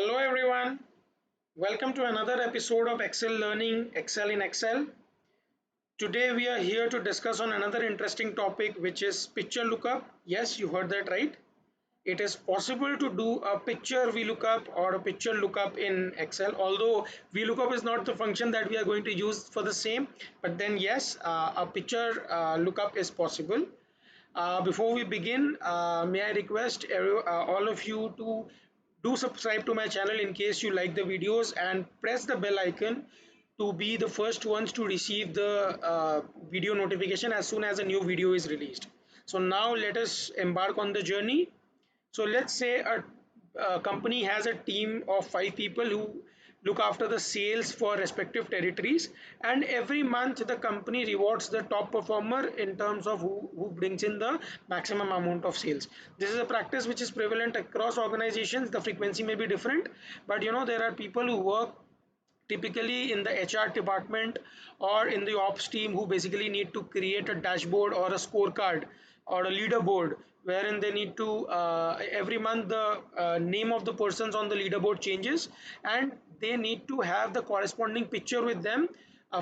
Hello everyone, welcome to another episode of Excel Learning Excel in Excel. Today we are here to discuss on another interesting topic which is picture lookup. Yes, you heard that right. It is possible to do a picture VLOOKUP or a picture lookup in Excel, although VLOOKUP is not the function that we are going to use for the same, but then yes, a picture lookup is possible. Before we begin, may I request all of you to do subscribe to my channel in case you like the videos and press the bell icon to be the first ones to receive the video notification as soon as a new video is released. So now let us embark on the journey. So let's say a company has a team of 5 people who look after the sales for respective territories, and every month the company rewards the top performer in terms of who brings in the maximum amount of sales. This is a practice which is prevalent across organizations. The frequency may be different, but there are people who work typically in the HR department or in the ops team who basically need to create a dashboard or a scorecard or a leaderboard wherein they need to every month the name of the persons on the leaderboard changes, and they need to have the corresponding picture with them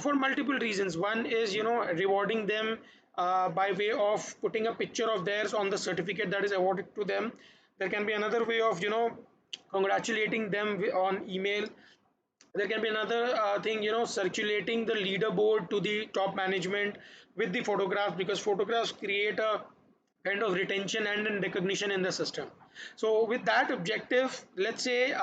for multiple reasons. One is rewarding them by way of putting a picture of theirs on the certificate that is awarded to them. There can be another way of congratulating them on email. There can be another thing, circulating the leaderboard to the top management with the photographs, because photographs create a kind of retention and recognition in the system. So with that objective, let's say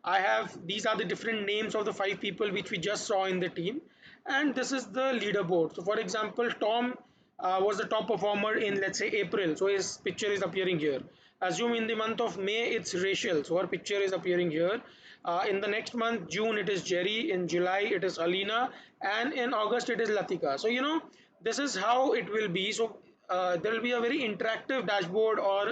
I have these are the different names of the 5 people which we just saw in the team, and this is the leaderboard. So for example, Tom was the top performer in, let's say, April, so his picture is appearing here. Assume in the month of May it's Rachel, so her picture is appearing here. In the next month, June, it is Jerry. In July, it is Alina, and in August, it is Latika. So this is how it will be. So there will be a very interactive dashboard or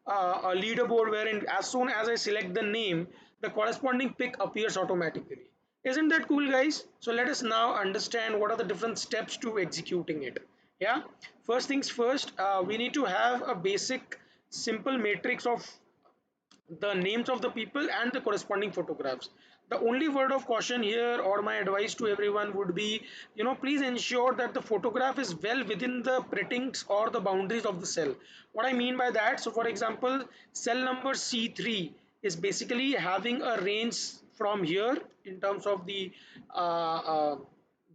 a leaderboard wherein as soon as I select the name, the corresponding pick appears automatically. Isn't that cool, guys? So let us now understand what are the different steps to executing it. Yeah, first things first, we need to have a basic simple matrix of the names of the people and the corresponding photographs. The only word of caution here, or my advice to everyone, would be please ensure that the photograph is well within the printings or the boundaries of the cell. What I mean by that, so for example, cell number C3 is basically having a range from here in terms of the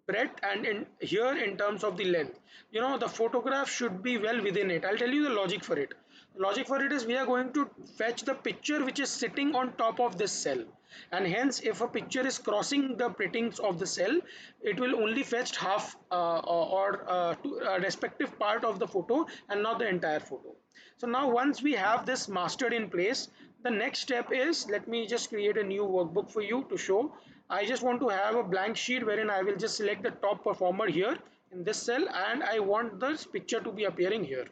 breadth, and in here in terms of the length. The photograph should be well within it. I'll tell you the logic for it. The logic for it is we are going to fetch the picture which is sitting on top of this cell, and hence if a picture is crossing the printings of the cell, it will only fetch half or to a respective part of the photo and not the entire photo. So now once we have this mastered in place, the next step is, let me just create a new workbook for you to show. I just want to have a blank sheet wherein I will just select the top performer here in this cell, and I want this picture to be appearing here.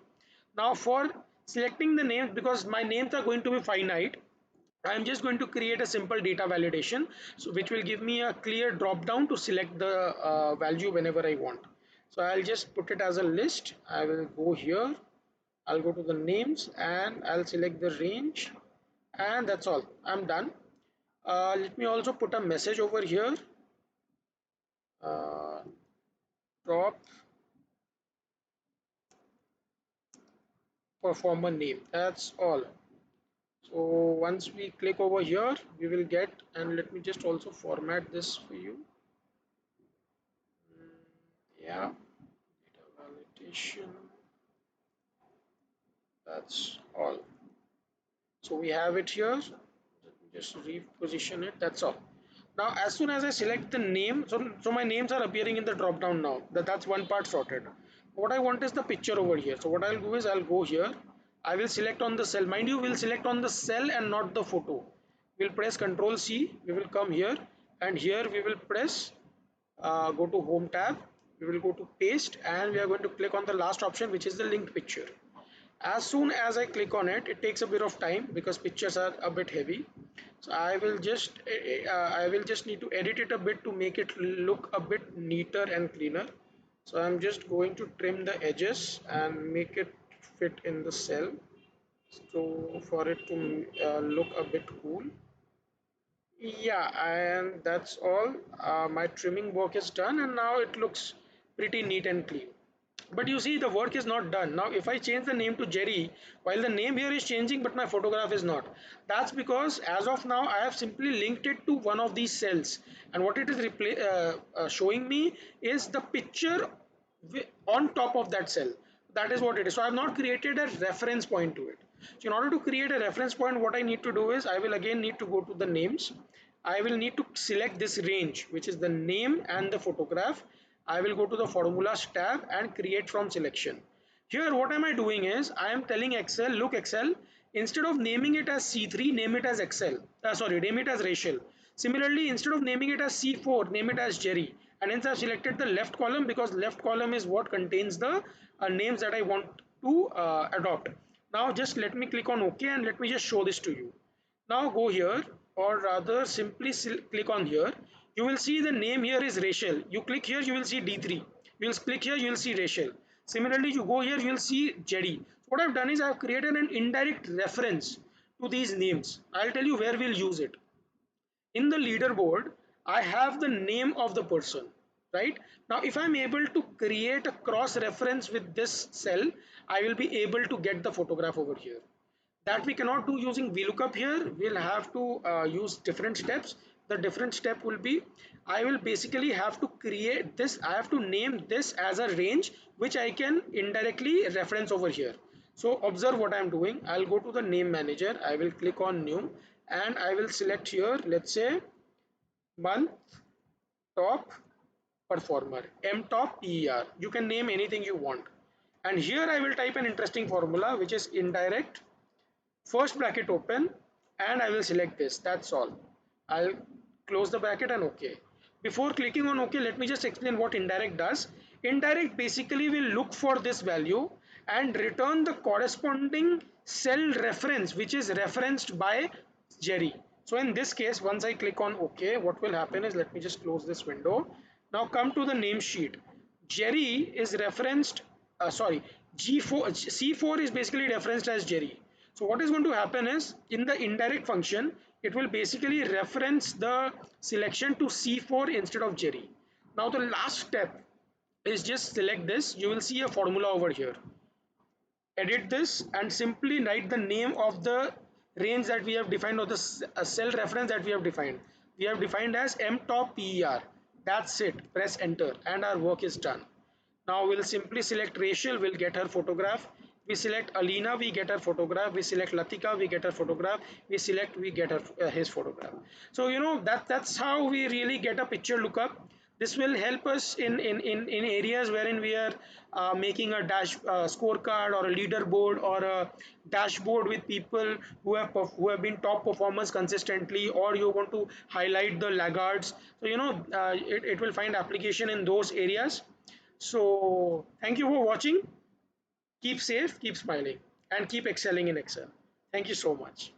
Now for selecting the names, because my names are going to be finite, I'm just going to create a simple data validation, so which will give me a clear drop down to select the value whenever I want. So I'll just put it as a list. I will go here, I'll go to the names and I'll select the range, and that's all. I'm done. Let me also put a message over here. uh, Top performer name, that's all. So once we click over here, we will get, and let me just also format this for you. Yeah, data validation, that's all. So we have it here. Let me just reposition it, that's all. Now as soon as I select the name, so my names are appearing in the drop down now. That's one part sorted. What I want is the picture over here. So what I'll do is I'll go here, I will select on the cell. Mind you, we'll select on the cell and not the photo. We'll press Ctrl C, we will come here, and here we will press go to home tab, we will go to paste, and we are going to click on the last option, which is the linked picture. As soon as I click on it, it takes a bit of time because pictures are a bit heavy. So I will just need to edit it a bit to make it look a bit neater and cleaner. So I'm just going to trim the edges and make it fit in the cell, so for it to look a bit cool. Yeah, and that's all. My trimming work is done, and now it looks pretty neat and clean. But you see, the work is not done. Now, if I change the name to Jerry, while the name here is changing, but my photograph is not. That's because as of now, I have simply linked it to one of these cells. And what it is showing me is the picture on top of that cell. That is what it is. So I have not created a reference point to it. So in order to create a reference point, what I need to do is I will again need to go to the names. I will need to select this range, which is the name and the photograph. I will go to the formulas tab and create from selection. Here what am I doing is I am telling Excel, look Excel, instead of naming it as C3, name it as Excel. Sorry, name it as Rachel. Similarly, instead of naming it as C4, name it as Jerry. And hence I've selected the left column because left column is what contains the names that I want to adopt. Now just let me click on OK and let me just show this to you. Now go here, or rather simply click on here. You will see the name here is Rachel. You click here, you will see D3. You will click here, you will see Rachel. Similarly, you go here, you will see Jerry. So what I've done is I've created an indirect reference to these names. I'll tell you where we'll use it. In the leaderboard, I have the name of the person, right? Now if I'm able to create a cross reference with this cell, I will be able to get the photograph over here. That we cannot do using VLOOKUP here. We'll have to use different steps. The different step will be, I will basically have to create this, I have to name this as a range which I can indirectly reference over here. So observe what I'm doing. I'll go to the name manager, I will click on new, and I will select here, let's say month top performer, mtop per. You can name anything you want, and here I will type an interesting formula which is indirect, first bracket open, and I will select this. That's all. I'll close the bracket and OK. Before clicking on OK, let me just explain what indirect does. Indirect basically will look for this value and return the corresponding cell reference which is referenced by Jerry. So in this case, once I click on OK, what will happen is, let me just close this window. Now come to the name sheet. Jerry is referenced, sorry, G4, C4 is basically referenced as Jerry. So what is going to happen is, in the indirect function, it will basically reference the selection to C4 instead of Jerry. Now the last step is just select this. You will see a formula over here. Edit this and simply write the name of the range that we have defined, or the cell reference that we have defined. We have defined as mtop per. That's it. Press enter and our work is done. Now we'll simply select Rachel, we'll get her photograph. We select Alina, we get her photograph. We select Latika, we get her photograph. We get her his photograph. So you know that's how we really get a picture lookup. This will help us in areas wherein we are making a scorecard or a leaderboard or a dashboard with people who have been top performers consistently, or you want to highlight the laggards. So you know it will find application in those areas. So thank you for watching. Keep safe, keep smiling, and keep excelling in Excel. Thank you so much.